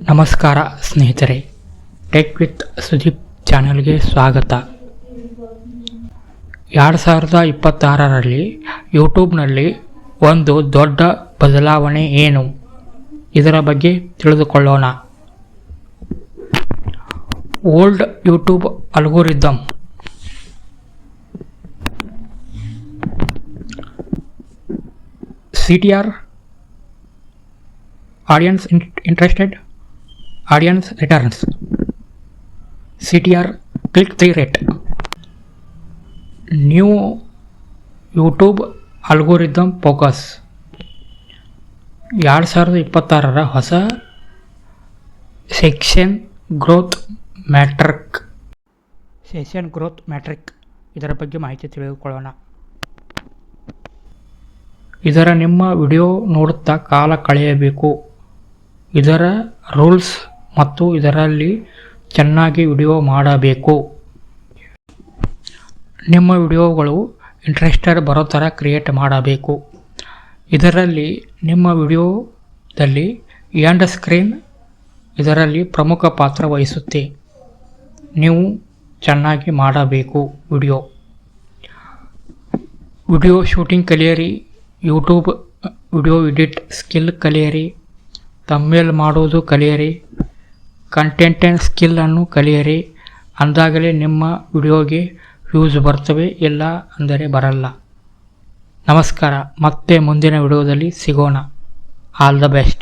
ನಮಸ್ಕಾರ ಸ್ನೇಹಿತರೆ, tech with Sudeep ಚಾನೆಲ್ಗೆ ಸ್ವಾಗತ. 2026ರಲ್ಲಿ ಯೂಟ್ಯೂಬ್ನಲ್ಲಿ ಒಂದು ದೊಡ್ಡ ಬದಲಾವಣೆ ಏನು? ಇದರ ಬಗ್ಗೆ ತಿಳಿದುಕೊಳ್ಳೋಣ. Old YouTube algorithm CTR audience interested, audience returns, CTR click through rate. New YouTube algorithm focus. 2026ರ ಹೊಸ ಸೆಷನ್ ಗ್ರೋತ್ ಮ್ಯಾಟ್ರಿಕ್ ಇದರ ಬಗ್ಗೆ ಮಾಹಿತಿ ತಿಳಿದುಕೊಳ್ಳೋಣ. ಇದರ ನಿಮ್ಮ ವಿಡಿಯೋ ನೋಡುತ್ತಾ ಕಾಲ ಕಳೆಯಬೇಕು. ಇದರ ರೂಲ್ಸ್ ಮತ್ತು ಇದರಲ್ಲಿ ಚೆನ್ನಾಗಿ ವಿಡಿಯೋ ಮಾಡಬೇಕು. ನಿಮ್ಮ ವಿಡಿಯೋಗಳು ಇಂಟ್ರೆಸ್ಟೆಡ್ ಬರೋ ಥರ ಕ್ರಿಯೇಟ್ ಮಾಡಬೇಕು. ಇದರಲ್ಲಿ ನಿಮ್ಮ ವಿಡಿಯೋದಲ್ಲಿ ಎಂಡ್ ಸ್ಕ್ರೀನ್ ಇದರಲ್ಲಿ ಪ್ರಮುಖ ಪಾತ್ರ ವಹಿಸುತ್ತೆ. ನೀವು ಚೆನ್ನಾಗಿ ಮಾಡಬೇಕು. ವಿಡಿಯೋ ಶೂಟಿಂಗ್ ಕಲಿಯಿರಿ. ಯೂಟ್ಯೂಬ್ ವಿಡಿಯೋ ಎಡಿಟ್ ಸ್ಕಿಲ್ ಕಲಿಯಿರಿ. ತಮ್ಮೇಲ್ ಮಾಡೋದು ಕಲಿಯಿರಿ. ಕಂಟೆಂಟ್ ಸ್ಕಿಲ್ಲನ್ನು ಕಲಿಯಿರಿ. ಅಂದಾಗಲೇ ನಿಮ್ಮ ವಿಡಿಯೋಗೆ ವ್ಯೂಸ್ ಬರ್ತವೆ, ಇಲ್ಲ ಅಂದರೆ ಬರಲ್ಲ. ನಮಸ್ಕಾರ, ಮತ್ತೆ ಮುಂದಿನ ವಿಡಿಯೋದಲ್ಲಿ ಸಿಗೋಣ. All the best.